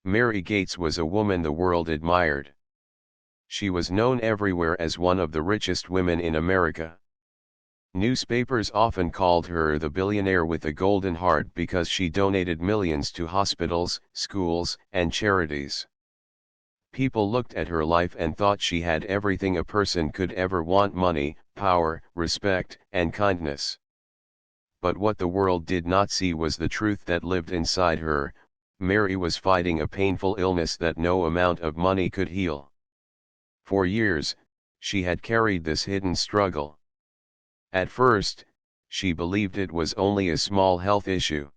Mary Gates was a woman the world admired. She was known everywhere as one of the richest women in America. Newspapers often called her the billionaire with a golden heart because she donated millions to hospitals, schools, and charities. People looked at her life and thought she had everything a person could ever want: money, power, respect, and kindness. But what the world did not see was the truth that lived inside her. Mary was fighting a painful illness that no amount of money could heal. For years, she had carried this hidden struggle. At first, she believed it was only a small health issue.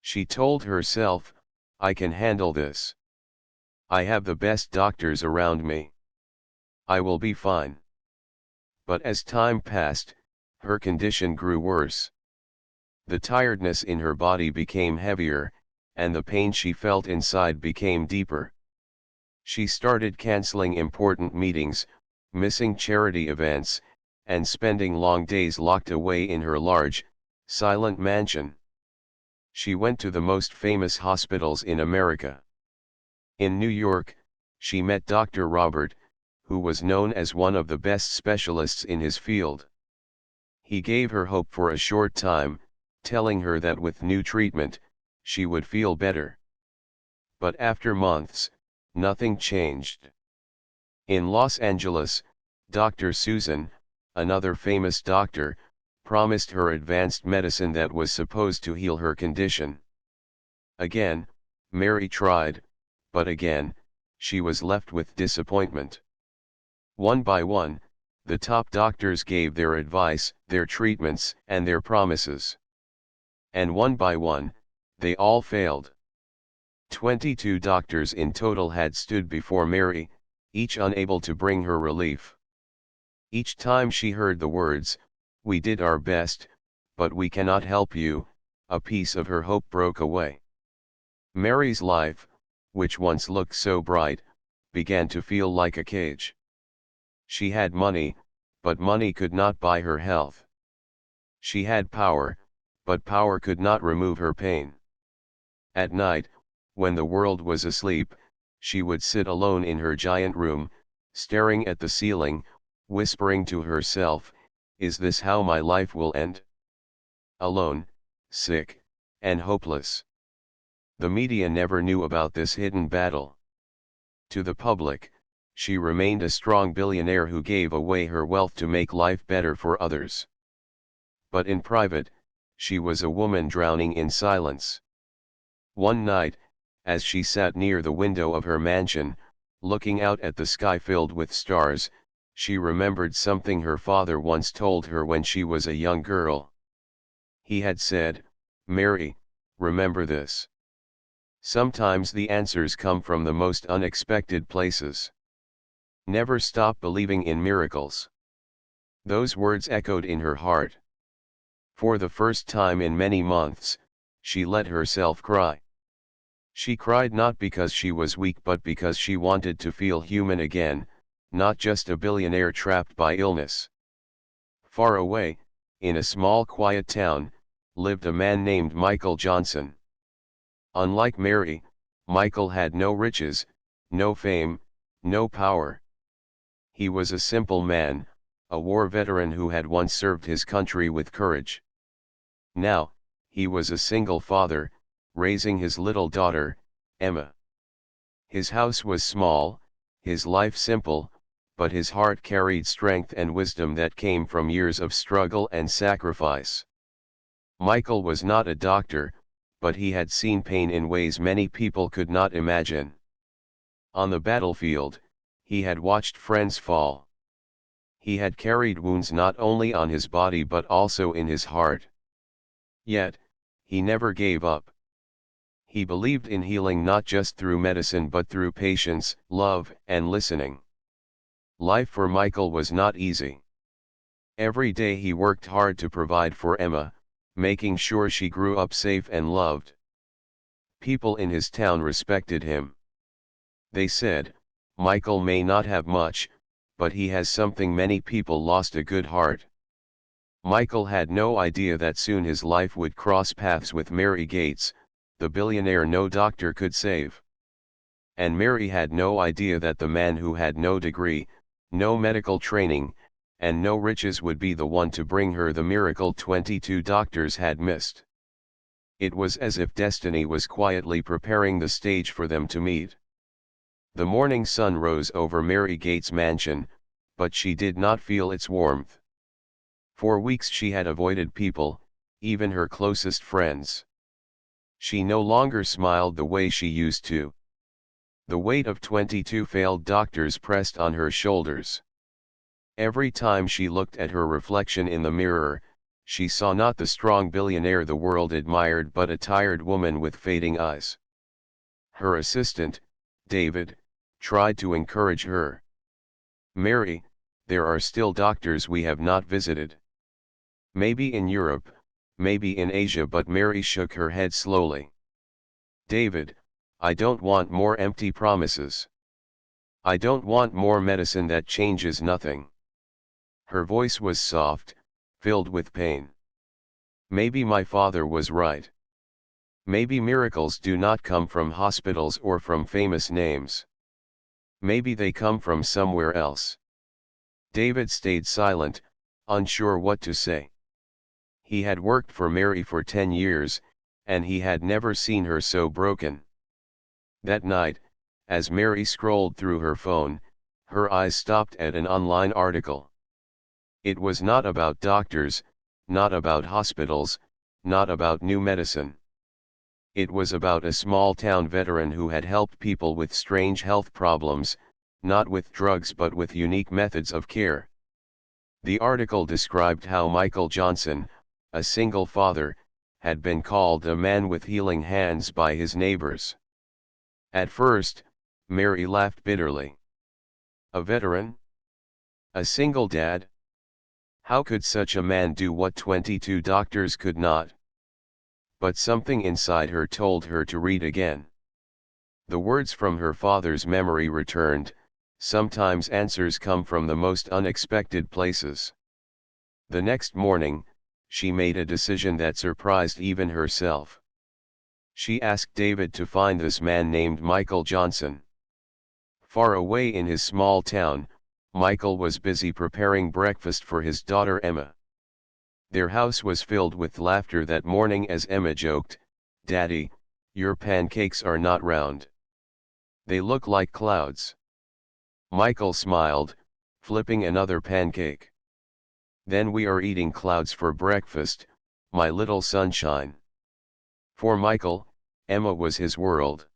She told herself, "I can handle this. I have the best doctors around me. I will be fine." But as time passed, her condition grew worse. The tiredness in her body became heavier, and the pain she felt inside became deeper. She started canceling important meetings, missing charity events, and spending long days locked away in her large, silent mansion. She went to the most famous hospitals in America. In New York, she met Dr. Robert, who was known as one of the best specialists in his field. He gave her hope for a short time, telling her that with new treatment, she would feel better. But after months, nothing changed. In Los Angeles, Dr. Susan, another famous doctor, promised her advanced medicine that was supposed to heal her condition. Again, Mary tried, but again, she was left with disappointment. One by one, the top doctors gave their advice, their treatments, and their promises. And one by one, they all failed. 22 doctors in total had stood before Mary, each unable to bring her relief. Each time she heard the words, "We did our best, but we cannot help you," a piece of her hope broke away. Mary's life, which once looked so bright, began to feel like a cage. She had money, but money could not buy her health. She had power, but power could not remove her pain. At night, when the world was asleep, she would sit alone in her giant room, staring at the ceiling, whispering to herself, "Is this how my life will end?" Alone, sick, and hopeless. The media never knew about this hidden battle. To the public, she remained a strong billionaire who gave away her wealth to make life better for others. But in private, she was a woman drowning in silence. One night, as she sat near the window of her mansion, looking out at the sky filled with stars, she remembered something her father once told her when she was a young girl. He had said, "Mary, remember this. Sometimes the answers come from the most unexpected places. Never stop believing in miracles." Those words echoed in her heart. For the first time in many months, she let herself cry. She cried not because she was weak but because she wanted to feel human again, not just a billionaire trapped by illness. Far away, in a small quiet town, lived a man named Michael Johnson. Unlike Mary, Michael had no riches, no fame, no power. He was a simple man, a war veteran who had once served his country with courage. Now, he was a single father, raising his little daughter, Emma. His house was small, his life simple, but his heart carried strength and wisdom that came from years of struggle and sacrifice. Michael was not a doctor, but he had seen pain in ways many people could not imagine. On the battlefield, he had watched friends fall. He had carried wounds not only on his body but also in his heart. Yet, he never gave up. He believed in healing not just through medicine but through patience, love, and listening. Life for Michael was not easy. Every day he worked hard to provide for Emma, making sure she grew up safe and loved. People in his town respected him. They said, "Michael may not have much, but he has something many people lost: a good heart." Michael had no idea that soon his life would cross paths with Mary Gates, the billionaire no doctor could save. and Mary had no idea that the man who had no degree, no medical training, and no riches would be the one to bring her the miracle 22 doctors had missed. It was as if destiny was quietly preparing the stage for them to meet. The morning sun rose over Mary Gates' mansion, but she did not feel its warmth. For weeks she had avoided people, even her closest friends. She no longer smiled the way she used to. The weight of 22 failed doctors pressed on her shoulders. Every time she looked at her reflection in the mirror, she saw not the strong billionaire the world admired but a tired woman with fading eyes. Her assistant, David, tried to encourage her. "Mary, there are still doctors we have not visited. Maybe in Europe, maybe in Asia," but Mary shook her head slowly. "David, I don't want more empty promises. I don't want more medicine that changes nothing." Her voice was soft, filled with pain. "Maybe my father was right. Maybe miracles do not come from hospitals or from famous names. Maybe they come from somewhere else." David stayed silent, unsure what to say. He had worked for Mary for 10 years, and he had never seen her so broken. That night, as Mary scrolled through her phone, her eyes stopped at an online article. It was not about doctors, not about hospitals, not about new medicine. It was about a small-town veteran who had helped people with strange health problems, not with drugs but with unique methods of care. The article described how Michael Johnson, a single father, had been called a man with healing hands by his neighbors. At first, Mary laughed bitterly. A veteran? A single dad? How could such a man do what 22 doctors could not? But something inside her told her to read again. The words from her father's memory returned. Sometimes answers come from the most unexpected places. The next morning, she made a decision that surprised even herself. She asked David to find this man named Michael Johnson. Far away in his small town, Michael was busy preparing breakfast for his daughter Emma. Their house was filled with laughter that morning as Emma joked, "Daddy, your pancakes are not round. They look like clouds." Michael smiled, flipping another pancake. "Then we are eating clouds for breakfast, my little sunshine." For Michael, Emma was his world.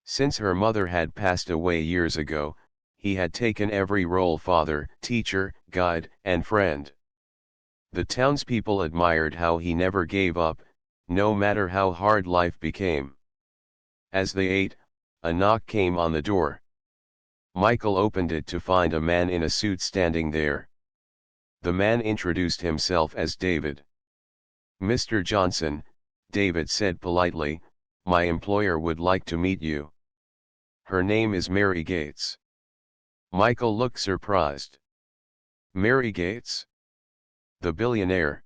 Since her mother had passed away years ago, he had taken every role: father, teacher, guide, and friend. The townspeople admired how he never gave up, no matter how hard life became. As they ate, a knock came on the door. Michael opened it to find a man in a suit standing there. The man introduced himself as David. "Mr. Johnson," David said politely, "my employer would like to meet you. Her name is Mary Gates." Michael looked surprised. "Mary Gates? The billionaire?"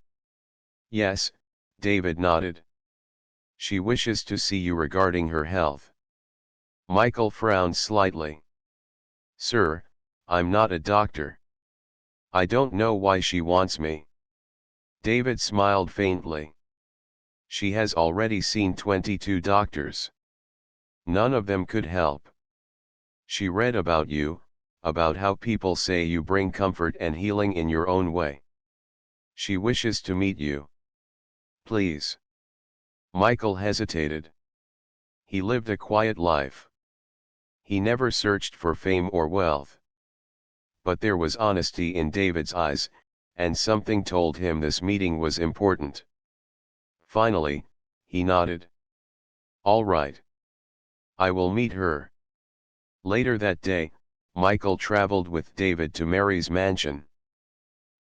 "Yes," David nodded. "She wishes to see you regarding her health." Michael frowned slightly. "Sir, I'm not a doctor. I don't know why she wants me." David smiled faintly. "She has already seen 22 doctors. None of them could help. She read about you, about how people say you bring comfort and healing in your own way. She wishes to meet you. Please." Michael hesitated. He lived a quiet life. He never searched for fame or wealth. But there was honesty in David's eyes, and something told him this meeting was important. Finally, he nodded. "All right. I will meet her." Later that day, Michael traveled with David to Mary's mansion.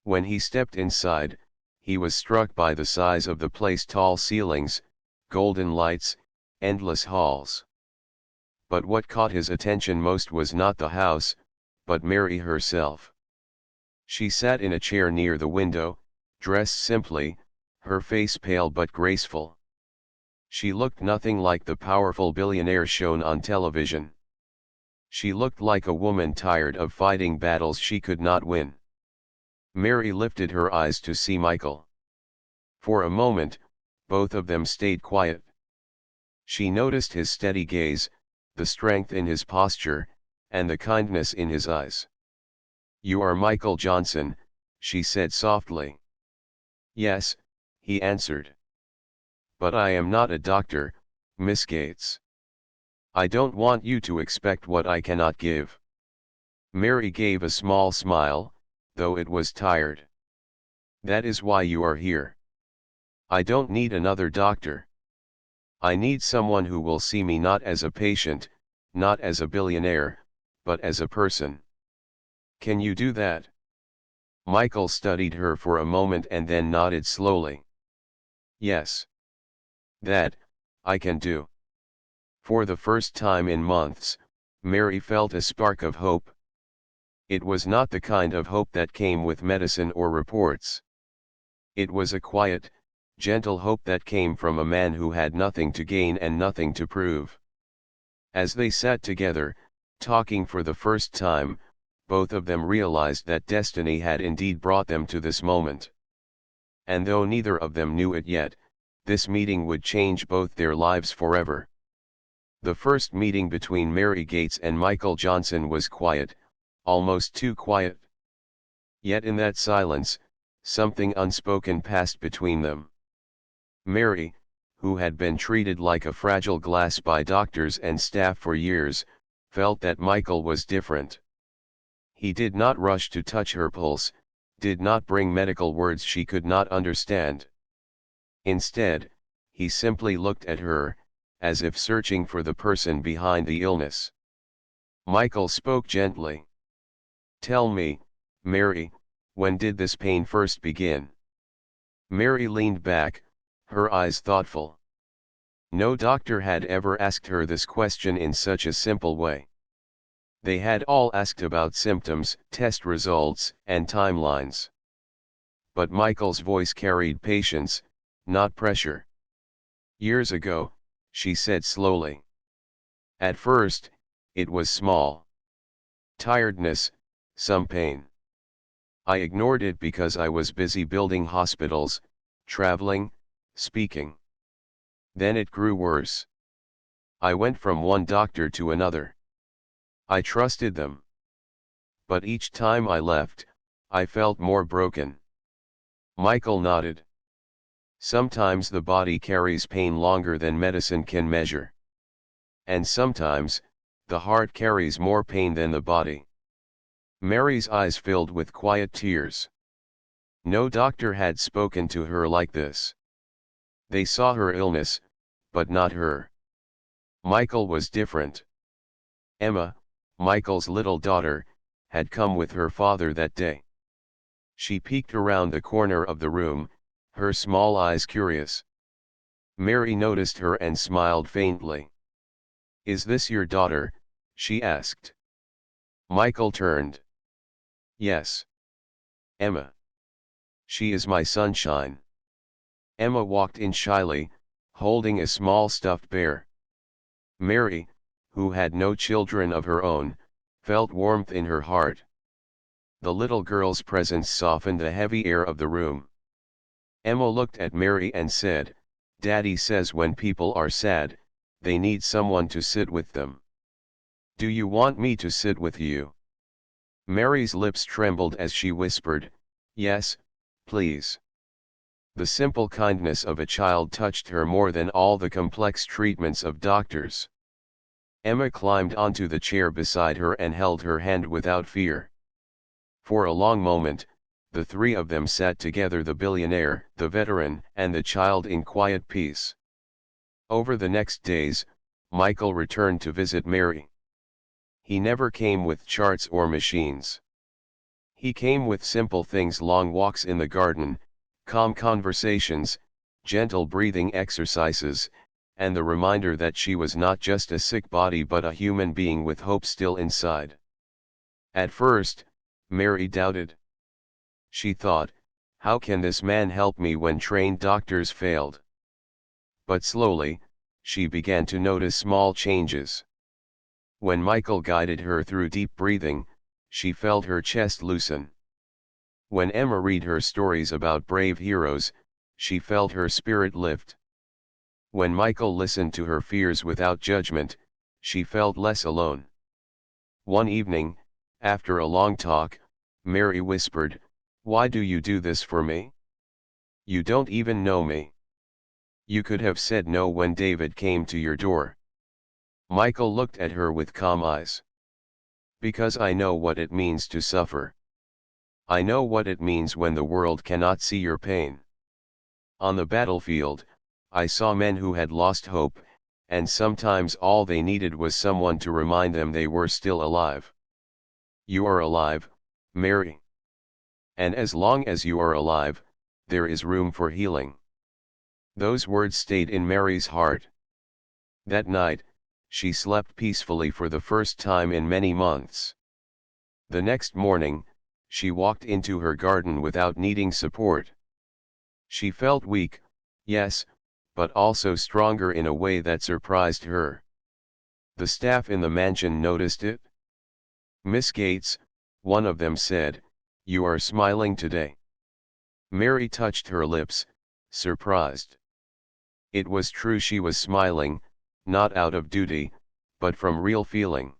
When he stepped inside, he was struck by the size of the place: tall ceilings, golden lights, endless halls. But what caught his attention most was not the house, but Mary herself. She sat in a chair near the window, dressed simply, her face pale but graceful. She looked nothing like the powerful billionaire shown on television. She looked like a woman tired of fighting battles she could not win. Mary lifted her eyes to see Michael. For a moment, both of them stayed quiet. She noticed his steady gaze, the strength in his posture, and the kindness in his eyes. "You are Michael Johnson," she said softly. "Yes," he answered. "But I am not a doctor, Miss Gates. I don't want you to expect what I cannot give." Mary gave a small smile, though it was tired. "That is why you are here. I don't need another doctor. I need someone who will see me not as a patient, not as a billionaire, but as a person. Can you do that?" Michael studied her for a moment and then nodded slowly. "Yes. That, I can do." For the first time in months, Mary felt a spark of hope. It was not the kind of hope that came with medicine or reports. It was a quiet, gentle hope that came from a man who had nothing to gain and nothing to prove. As they sat together, talking for the first time, both of them realized that destiny had indeed brought them to this moment. And though neither of them knew it yet, this meeting would change both their lives forever. The first meeting between Mary Gates and Michael Johnson was quiet, almost too quiet. Yet in that silence, something unspoken passed between them. Mary, who had been treated like a fragile glass by doctors and staff for years, felt that Michael was different. He did not rush to touch her pulse, did not bring medical words she could not understand. Instead, he simply looked at her, as if searching for the person behind the illness. Michael spoke gently. "Tell me, Mary, when did this pain first begin?" Mary leaned back, her eyes thoughtful. No doctor had ever asked her this question in such a simple way. They had all asked about symptoms, test results, and timelines. But Michael's voice carried patience, not pressure. "Years ago," she said slowly. "At first, it was small. Tiredness, some pain. I ignored it because I was busy building hospitals, traveling, speaking. Then it grew worse. I went from one doctor to another. I trusted them. But each time I left, I felt more broken." Michael nodded. "Sometimes the body carries pain longer than medicine can measure. And sometimes, the heart carries more pain than the body." Mary's eyes filled with quiet tears. No doctor had spoken to her like this. They saw her illness, but not her. Michael was different. Emma, Michael's little daughter, had come with her father that day. She peeked around the corner of the room, her small eyes curious. Mary noticed her and smiled faintly. "Is this your daughter?" she asked. Michael turned. "Yes. Emma. She is my sunshine." Emma walked in shyly, holding a small stuffed bear. Mary, who had no children of her own, felt warmth in her heart. The little girl's presence softened the heavy air of the room. Emma looked at Mary and said, "Daddy says when people are sad, they need someone to sit with them. Do you want me to sit with you?" Mary's lips trembled as she whispered, "Yes, please." The simple kindness of a child touched her more than all the complex treatments of doctors. Emma climbed onto the chair beside her and held her hand without fear. For a long moment, the three of them sat together, the billionaire, the veteran, and the child, in quiet peace. Over the next days, Michael returned to visit Mary. He never came with charts or machines. He came with simple things: long walks in the garden, calm conversations, gentle breathing exercises, and the reminder that she was not just a sick body but a human being with hope still inside. At first, Mary doubted. She thought, "How can this man help me when trained doctors failed?" But slowly, she began to notice small changes. When Michael guided her through deep breathing, she felt her chest loosen. When Emma read her stories about brave heroes, she felt her spirit lift. When Michael listened to her fears without judgment, she felt less alone. One evening, after a long talk, Mary whispered, "Why do you do this for me? You don't even know me. You could have said no when David came to your door." Michael looked at her with calm eyes. "Because I know what it means to suffer. I know what it means when the world cannot see your pain. On the battlefield, I saw men who had lost hope, and sometimes all they needed was someone to remind them they were still alive. You are alive, Mary. And as long as you are alive, there is room for healing." Those words stayed in Mary's heart. That night, she slept peacefully for the first time in many months. The next morning, she walked into her garden without needing support. She felt weak, yes, but also stronger in a way that surprised her. The staff in the mansion noticed it. "Miss Gates," one of them said, "you are smiling today." Mary touched her lips, surprised. It was true, she was smiling, not out of duty, but from real feeling.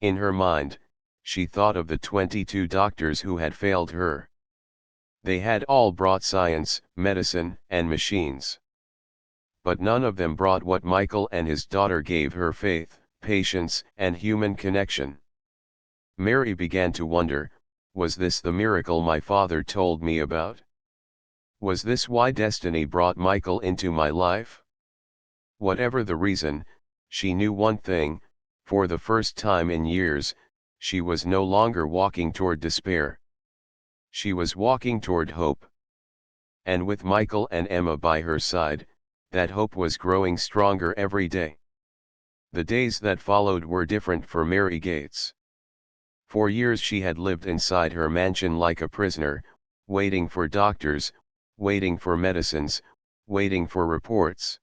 In her mind, she thought of the 22 doctors who had failed her. They had all brought science, medicine, and machines. But none of them brought what Michael and his daughter gave her: faith, patience, and human connection. Mary began to wonder, was this the miracle my father told me about? Was this why destiny brought Michael into my life? Whatever the reason, she knew one thing: for the first time in years, she was no longer walking toward despair. She was walking toward hope. And with Michael and Emma by her side, that hope was growing stronger every day. The days that followed were different for Mary Gates. For years she had lived inside her mansion like a prisoner, waiting for doctors, waiting for medicines, waiting for reports.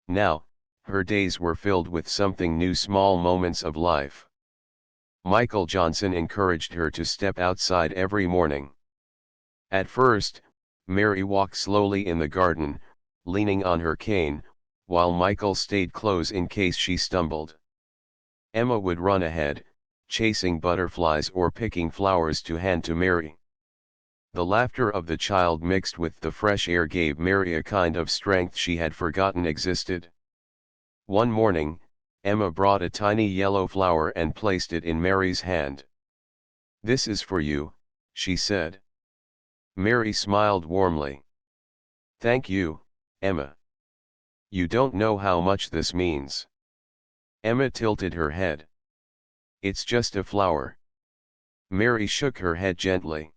Now, her days were filled with something new: small moments of life. Michael Johnson encouraged her to step outside every morning. At first, Mary walked slowly in the garden, leaning on her cane, while Michael stayed close in case she stumbled. Emma would run ahead, chasing butterflies or picking flowers to hand to Mary. The laughter of the child mixed with the fresh air gave Mary a kind of strength she had forgotten existed. One morning, Emma brought a tiny yellow flower and placed it in Mary's hand. "This is for you," she said. Mary smiled warmly. "Thank you, Emma. You don't know how much this means." Emma tilted her head. "It's just a flower." Mary shook her head gently.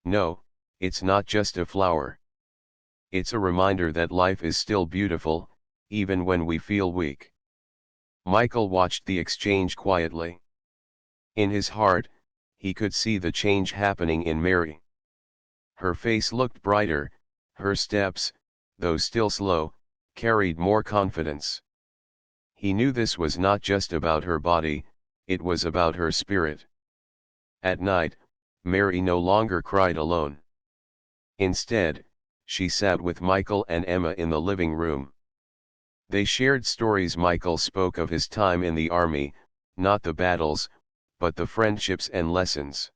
"No, it's not just a flower. It's a reminder that life is still beautiful, even when we feel weak." Michael watched the exchange quietly. In his heart, he could see the change happening in Mary. Her face looked brighter, her steps, though still slow, carried more confidence. He knew this was not just about her body, it was about her spirit. At night, Mary no longer cried alone. Instead, she sat with Michael and Emma in the living room. They shared stories. Michael spoke of his time in the army, not the battles, but the friendships and lessons.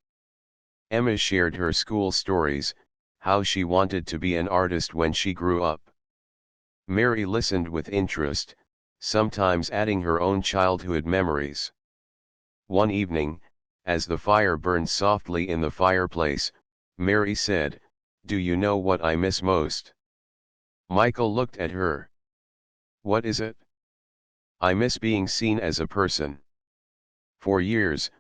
Emma shared her school stories, how she wanted to be an artist when she grew up. Mary listened with interest, sometimes adding her own childhood memories. One evening, as the fire burned softly in the fireplace, Mary said, "Do you know what I miss most?" Michael looked at her. "What is it?" "I miss being seen as a person. For years,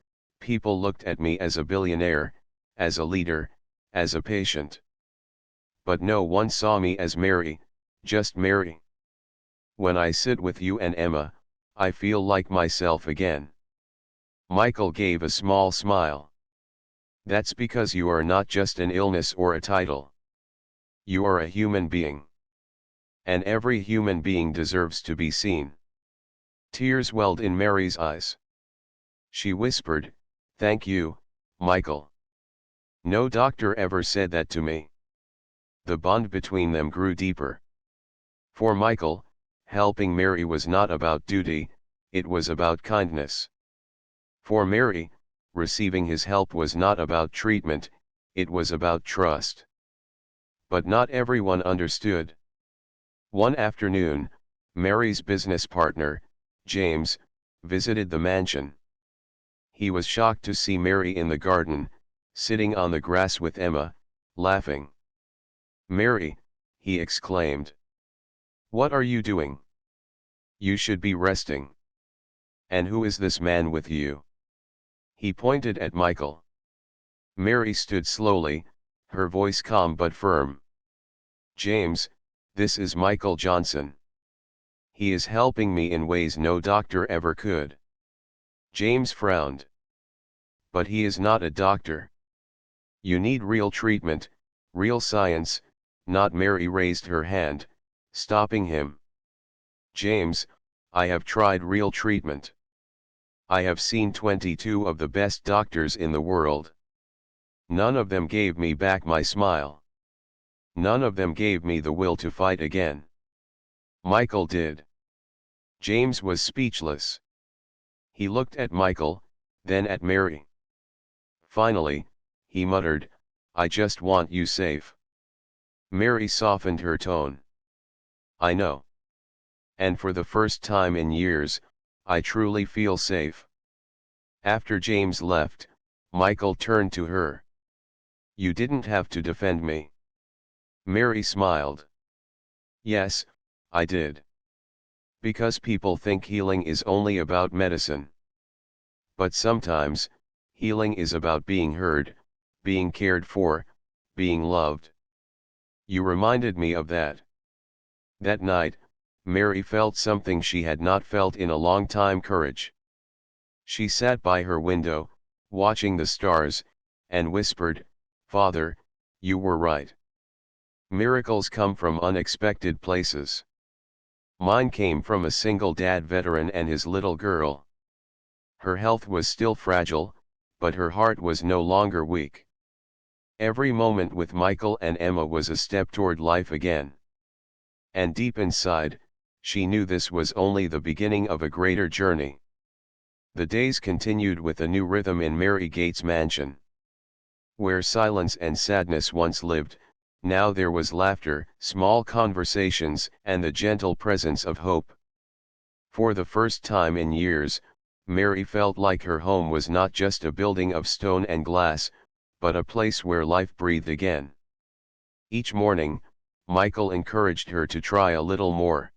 people looked at me as a billionaire, as a leader, as a patient. But no one saw me as Mary, just Mary. When I sit with you and Emma, I feel like myself again." Michael gave a small smile. "That's because you are not just an illness or a title. You are a human being. And every human being deserves to be seen." Tears welled in Mary's eyes. She whispered, "Thank you, Michael. No doctor ever said that to me." The bond between them grew deeper. For Michael, helping Mary was not about duty, it was about kindness. For Mary, receiving his help was not about treatment, it was about trust. But not everyone understood. One afternoon, Mary's business partner, James, visited the mansion. He was shocked to see Mary in the garden, sitting on the grass with Emma, laughing. "Mary," he exclaimed. "What are you doing? You should be resting. And who is this man with you?" He pointed at Michael. Mary stood slowly, her voice calm but firm. "James, this is Michael Johnson. He is helping me in ways no doctor ever could." James frowned. "But he is not a doctor. You need real treatment, real science," not. Mary raised her hand, stopping him. "James, I have tried real treatment. I have seen 22 of the best doctors in the world. None of them gave me back my smile. None of them gave me the will to fight again. Michael did." James was speechless. He looked at Michael, then at Mary. Finally, he muttered, "I just want you safe." Mary softened her tone. "I know. And for the first time in years, I truly feel safe." After James left, Michael turned to her. "You didn't have to defend me." Mary smiled. "Yes, I did. Because people think healing is only about medicine. But sometimes, healing is about being heard, being cared for, being loved. You reminded me of that." That night, Mary felt something she had not felt in a long time: courage. She sat by her window, watching the stars, and whispered, "Father, you were right. Miracles come from unexpected places. Mine came from a single dad veteran and his little girl." Her health was still fragile, but her heart was no longer weak. Every moment with Michael and Emma was a step toward life again. And deep inside, she knew this was only the beginning of a greater journey. The days continued with a new rhythm in Mary Gates' mansion. Where silence and sadness once lived, now there was laughter, small conversations, and the gentle presence of hope. For the first time in years, Mary felt like her home was not just a building of stone and glass, but a place where life breathed again. Each morning, Michael encouraged her to try a little more.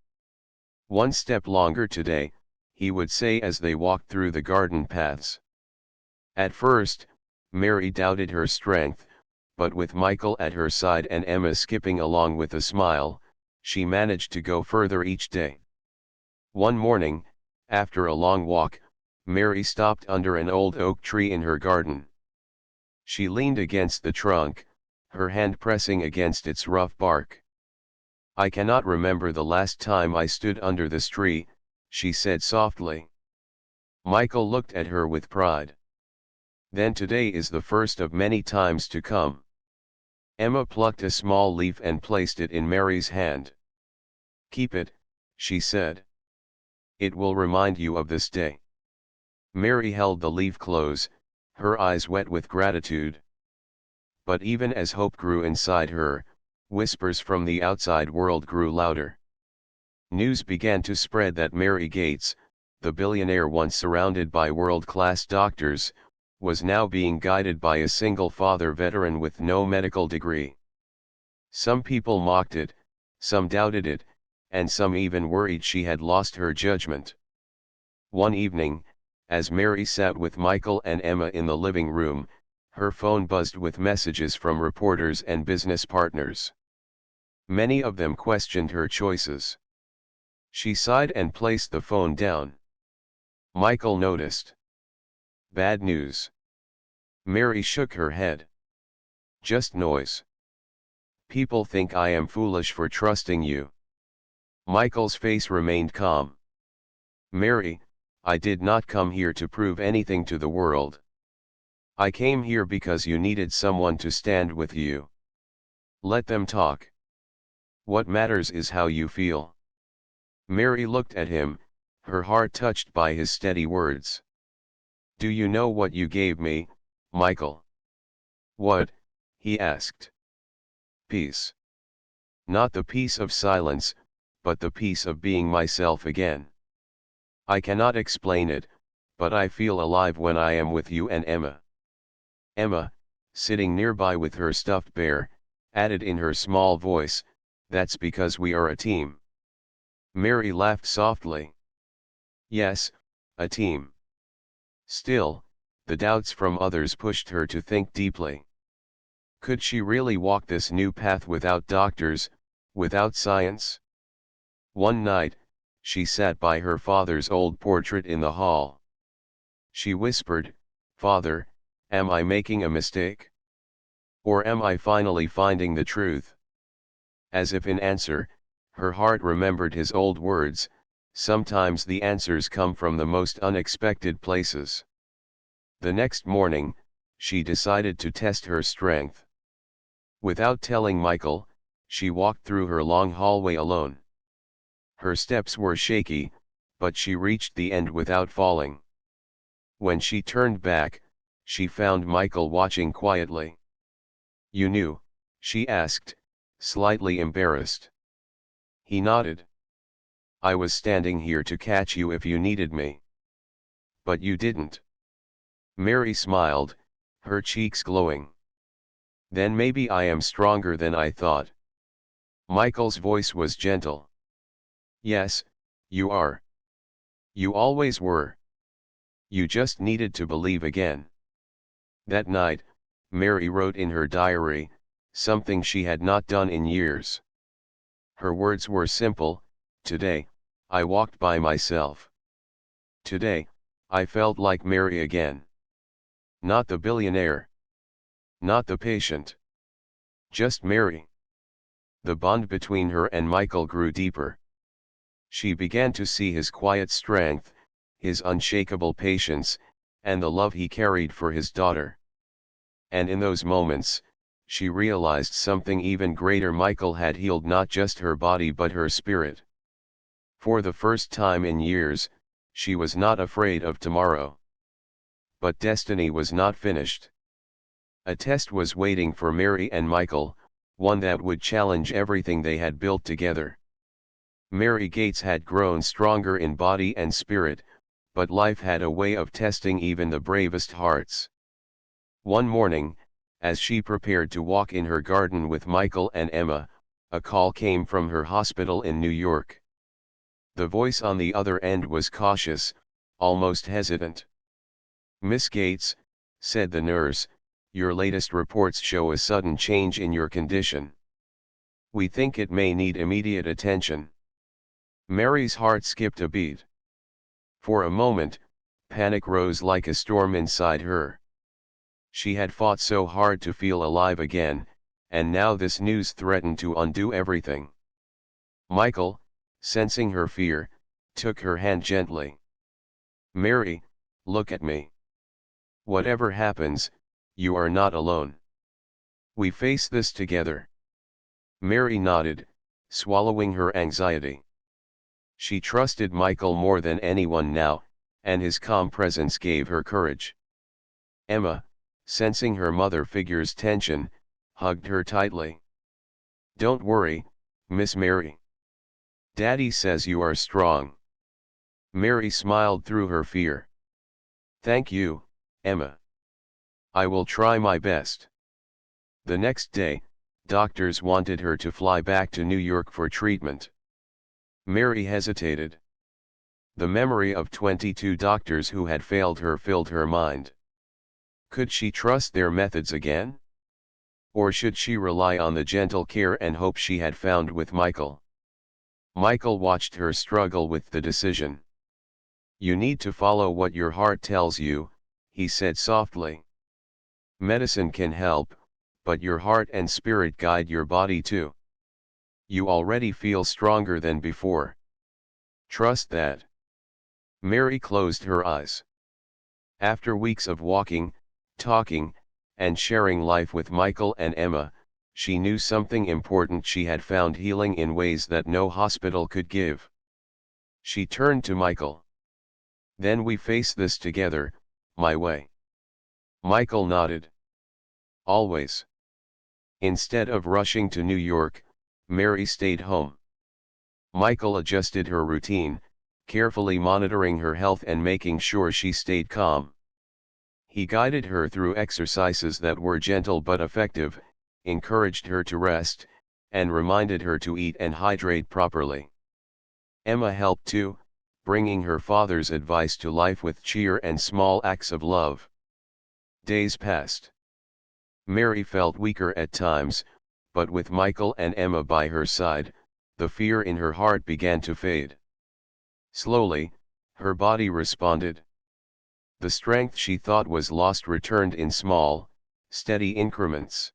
"One step longer today," he would say as they walked through the garden paths. At first, Mary doubted her strength, but with Michael at her side and Emma skipping along with a smile, she managed to go further each day. One morning, after a long walk, Mary stopped under an old oak tree in her garden. She leaned against the trunk, her hand pressing against its rough bark. "I cannot remember the last time I stood under this tree," she said softly. Michael looked at her with pride. "Then today is the first of many times to come." Emma plucked a small leaf and placed it in Mary's hand. "Keep it," she said. "It will remind you of this day." Mary held the leaf close, her eyes wet with gratitude. But even as hope grew inside her, whispers from the outside world grew louder. News began to spread that Mary Gates, the billionaire once surrounded by world-class doctors, was now being guided by a single father veteran with no medical degree. Some people mocked it, some doubted it, and some even worried she had lost her judgment. One evening, as Mary sat with Michael and Emma in the living room, her phone buzzed with messages from reporters and business partners. Many of them questioned her choices. She sighed and placed the phone down. Michael noticed. "Bad news." Mary shook her head. "Just noise. People think I am foolish for trusting you." Michael's face remained calm. Mary, I did not come here to prove anything to the world. I came here because you needed someone to stand with you. Let them talk. What matters is how you feel. Mary looked at him, her heart touched by his steady words. Do you know what you gave me, Michael? What? He asked. Peace. Not the peace of silence, but the peace of being myself again. I cannot explain it, but I feel alive when I am with you and Emma. Emma, sitting nearby with her stuffed bear, added in her small voice, that's because we are a team. Mary laughed softly. Yes, a team. Still, the doubts from others pushed her to think deeply. Could she really walk this new path without doctors, without science? One night, she sat by her father's old portrait in the hall. She whispered, Father, am I making a mistake? Or am I finally finding the truth? As if in answer, her heart remembered his old words, sometimes the answers come from the most unexpected places. The next morning, she decided to test her strength. Without telling Michael, she walked through her long hallway alone. Her steps were shaky, but she reached the end without falling. When she turned back, she found Michael watching quietly. You knew? She asked, slightly embarrassed. He nodded. I was standing here to catch you if you needed me. But you didn't. Mary smiled, her cheeks glowing. Then maybe I am stronger than I thought. Michael's voice was gentle. Yes, you are. You always were. You just needed to believe again. That night, Mary wrote in her diary, something she had not done in years. Her words were simple, today, I walked by myself. Today, I felt like Mary again. Not the billionaire. Not the patient. Just Mary. The bond between her and Michael grew deeper. She began to see his quiet strength, his unshakable patience, and the love he carried for his daughter. And in those moments, she realized something even greater. Michael had healed not just her body but her spirit. For the first time in years, she was not afraid of tomorrow. But destiny was not finished. A test was waiting for Mary and Michael, one that would challenge everything they had built together. Mary Gates had grown stronger in body and spirit, but life had a way of testing even the bravest hearts. One morning, as she prepared to walk in her garden with Michael and Emma, a call came from her hospital in New York. The voice on the other end was cautious, almost hesitant. Miss Gates, said the nurse, your latest reports show a sudden change in your condition. We think it may need immediate attention. Mary's heart skipped a beat. For a moment, panic rose like a storm inside her. She had fought so hard to feel alive again, and now this news threatened to undo everything. Michael, sensing her fear, took her hand gently. Mary, look at me. Whatever happens, you are not alone. We face this together. Mary nodded, swallowing her anxiety. She trusted Michael more than anyone now, and his calm presence gave her courage. Emma, sensing her mother figure's tension, hugged her tightly. Don't worry, Miss Mary. Daddy says you are strong. Mary smiled through her fear. Thank you, Emma. I will try my best. The next day, doctors wanted her to fly back to New York for treatment. Mary hesitated. The memory of 22 doctors who had failed her filled her mind. Could she trust their methods again? Or should she rely on the gentle care and hope she had found with Michael? Michael watched her struggle with the decision. You need to follow what your heart tells you, he said softly. Medicine can help, but your heart and spirit guide your body too. You already feel stronger than before. Trust that. Mary closed her eyes. After weeks of walking, talking, and sharing life with Michael and Emma, she knew something important: she had found healing in ways that no hospital could give. She turned to Michael. "Then we face this together, my way." Michael nodded. "Always." Instead of rushing to New York, Mary stayed home. Michael adjusted her routine, carefully monitoring her health and making sure she stayed calm. He guided her through exercises that were gentle but effective, encouraged her to rest, and reminded her to eat and hydrate properly. Emma helped too, bringing her father's advice to life with cheer and small acts of love. Days passed. Mary felt weaker at times, but with Michael and Emma by her side, the fear in her heart began to fade. Slowly, her body responded. The strength she thought was lost returned in small, steady increments.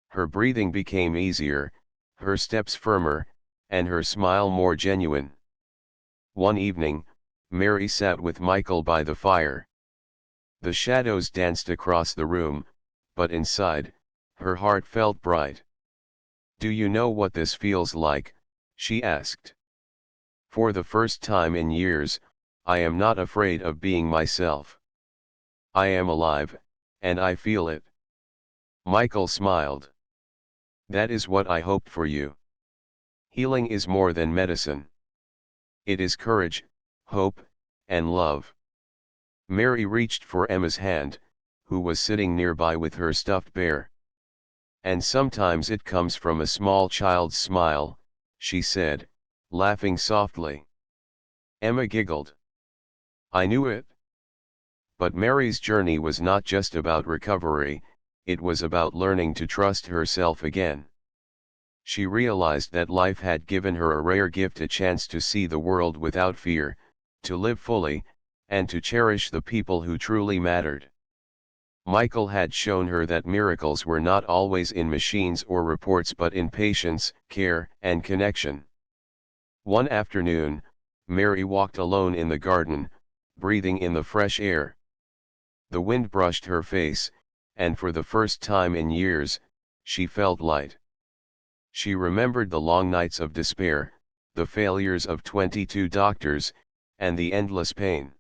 Her breathing became easier, her steps firmer, and her smile more genuine. One evening, Mary sat with Michael by the fire. The shadows danced across the room, but inside, her heart felt bright. "Do you know what this feels like?" she asked. "For the first time in years, I am not afraid of being myself. I am alive, and I feel it." Michael smiled. "That is what I hoped for you. Healing is more than medicine. It is courage, hope, and love." Mary reached for Emma's hand, who was sitting nearby with her stuffed bear. "And sometimes it comes from a small child's smile," she said, laughing softly. Emma giggled. "I knew it." But Mary's journey was not just about recovery, it was about learning to trust herself again. She realized that life had given her a rare gift: a chance to see the world without fear, to live fully, and to cherish the people who truly mattered. Michael had shown her that miracles were not always in machines or reports but in patience, care, and connection. One afternoon, Mary walked alone in the garden, breathing in the fresh air. The wind brushed her face, and for the first time in years, she felt light. She remembered the long nights of despair, the failures of 22 doctors, and the endless pain.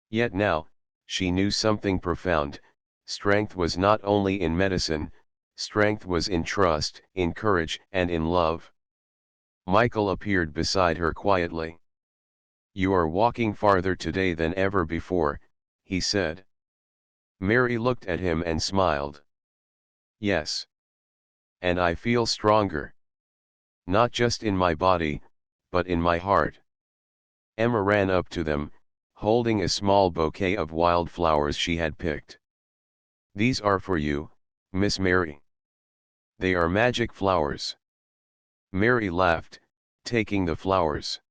Yet now, she knew something profound: strength was not only in medicine, strength was in trust, in courage, and in love. Michael appeared beside her quietly. "You are walking farther today than ever before," he said. Mary looked at him and smiled. "Yes. And I feel stronger. Not just in my body, but in my heart." Emma ran up to them, holding a small bouquet of wildflowers she had picked. "These are for you, Miss Mary. They are magic flowers." Mary laughed, taking the flowers.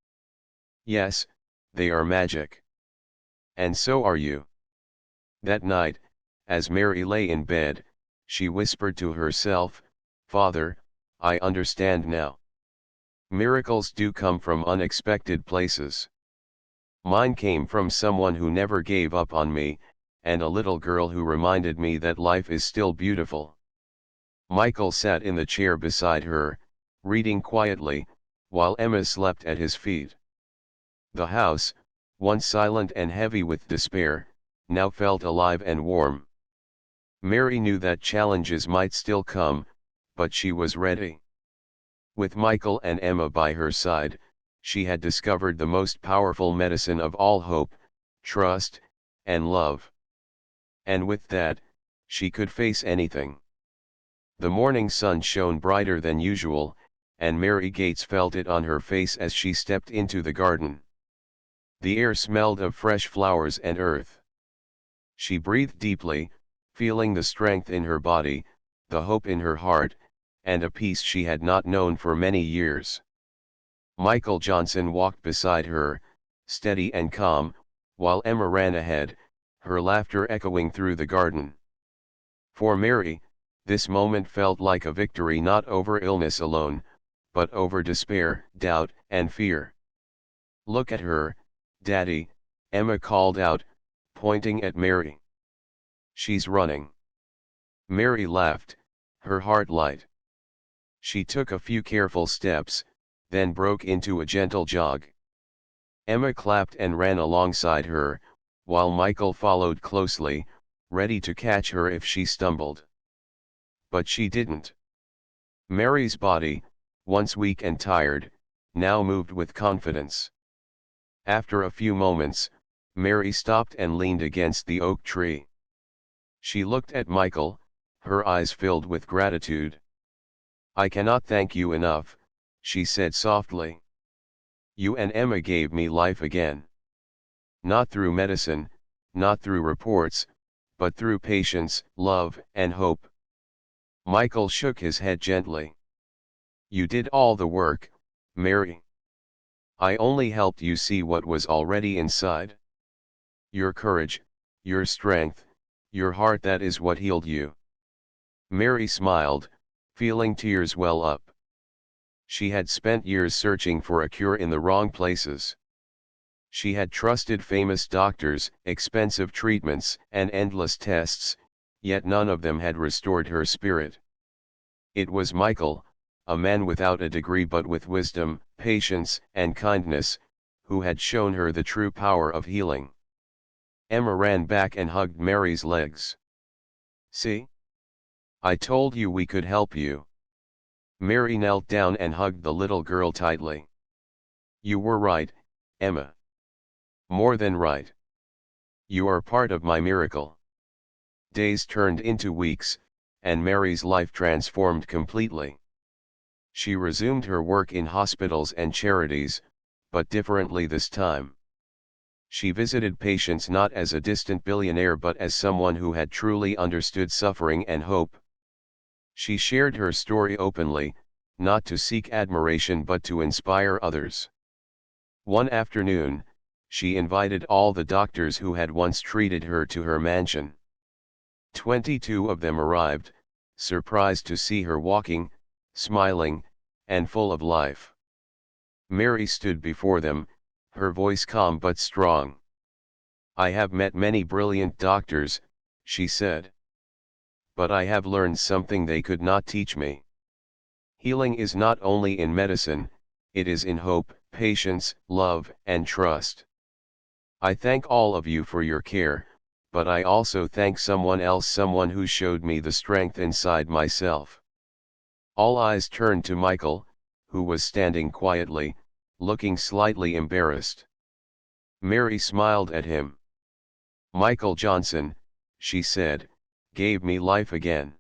"Yes, they are magic. And so are you." That night, as Mary lay in bed, she whispered to herself, "Father, I understand now. Miracles do come from unexpected places. Mine came from someone who never gave up on me, and a little girl who reminded me that life is still beautiful." Michael sat in the chair beside her, reading quietly, while Emma slept at his feet. The house, once silent and heavy with despair, now felt alive and warm. Mary knew that challenges might still come, but she was ready. With Michael and Emma by her side, she had discovered the most powerful medicine of all: hope, trust, and love. And with that, she could face anything. The morning sun shone brighter than usual, and Mary Gates felt it on her face as she stepped into the garden. The air smelled of fresh flowers and earth. She breathed deeply, feeling the strength in her body, the hope in her heart, and a peace she had not known for many years. Michael Johnson walked beside her, steady and calm, while Emma ran ahead, her laughter echoing through the garden. For Mary, this moment felt like a victory: not over illness alone, but over despair, doubt, and fear. "Look at her, "Daddy," Emma called out, pointing at Mary. "She's running." Mary laughed, her heart light. She took a few careful steps, then broke into a gentle jog. Emma clapped and ran alongside her, while Michael followed closely, ready to catch her if she stumbled. But she didn't. Mary's body, once weak and tired, now moved with confidence. After a few moments, Mary stopped and leaned against the oak tree. She looked at Michael, her eyes filled with gratitude. "I cannot thank you enough," she said softly. "You and Emma gave me life again. Not through medicine, not through reports, but through patience, love, and hope." Michael shook his head gently. "You did all the work, Mary. I only helped you see what was already inside. Your courage, your strength, your heart, that is what healed you." Mary smiled, feeling tears well up. She had spent years searching for a cure in the wrong places. She had trusted famous doctors, expensive treatments, and endless tests, yet none of them had restored her spirit. It was Michael, a man without a degree but with wisdom, patience, and kindness, who had shown her the true power of healing. Emma ran back and hugged Mary's legs. "See? I told you we could help you." Mary knelt down and hugged the little girl tightly. "You were right, Emma. More than right. You are part of my miracle." Days turned into weeks, and Mary's life transformed completely. She resumed her work in hospitals and charities, but differently this time. She visited patients not as a distant billionaire but as someone who had truly understood suffering and hope. She shared her story openly, not to seek admiration but to inspire others. One afternoon, she invited all the doctors who had once treated her to her mansion. 22 of them arrived, surprised to see her walking, smiling, and full of life. Mary stood before them, her voice calm but strong. "I have met many brilliant doctors," she said. "But I have learned something they could not teach me. Healing is not only in medicine, it is in hope, patience, love, and trust. I thank all of you for your care, but I also thank someone else, someone who showed me the strength inside myself." All eyes turned to Michael, who was standing quietly, looking slightly embarrassed. Mary smiled at him. "Michael Johnson," she said, "gave me life again.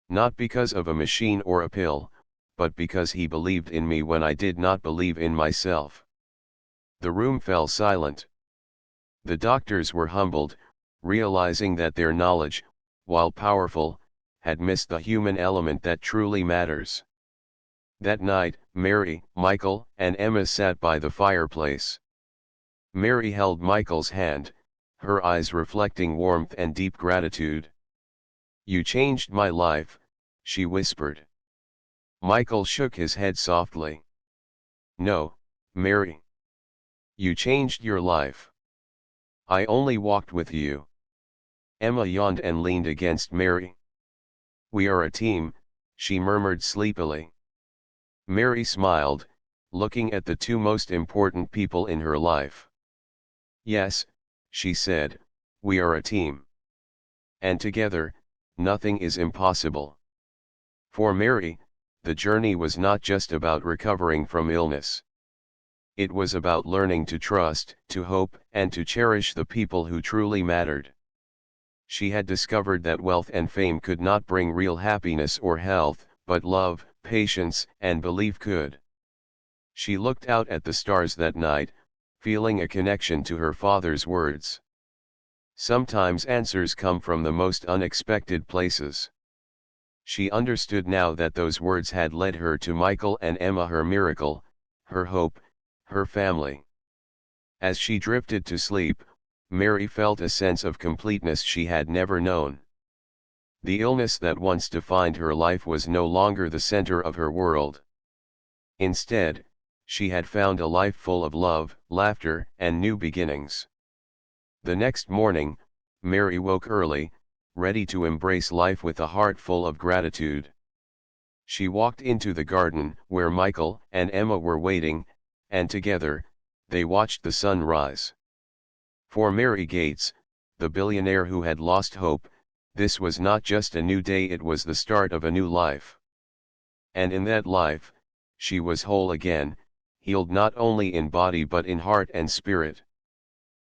Not because of a machine or a pill, but because he believed in me when I did not believe in myself." The room fell silent. The doctors were humbled, realizing that their knowledge, while powerful, had missed the human element that truly matters. That night, Mary, Michael, and Emma sat by the fireplace. Mary held Michael's hand, her eyes reflecting warmth and deep gratitude. "You changed my life," she whispered. Michael shook his head softly. "No, Mary. You changed your life. I only walked with you." Emma yawned and leaned against Mary. "We are a team," she murmured sleepily. Mary smiled, looking at the two most important people in her life. "Yes," she said, "we are a team. And together, nothing is impossible." For Mary, the journey was not just about recovering from illness. It was about learning to trust, to hope, and to cherish the people who truly mattered. She had discovered that wealth and fame could not bring real happiness or health, but love, patience, and belief could. She looked out at the stars that night, feeling a connection to her father's words. Sometimes answers come from the most unexpected places. She understood now that those words had led her to Michael and Emma, her miracle, her hope, her family. As she drifted to sleep, Mary felt a sense of completeness she had never known. The illness that once defined her life was no longer the center of her world. Instead, She had found a life full of love, laughter, and new beginnings. The next morning, Mary woke early, ready to embrace life with a heart full of gratitude. She walked into the garden, where Michael and Emma were waiting, and together, they watched the sun rise. For Mary Gates, the billionaire who had lost hope, this was not just a new day, it was the start of a new life. And in that life, she was whole again, healed not only in body but in heart and spirit.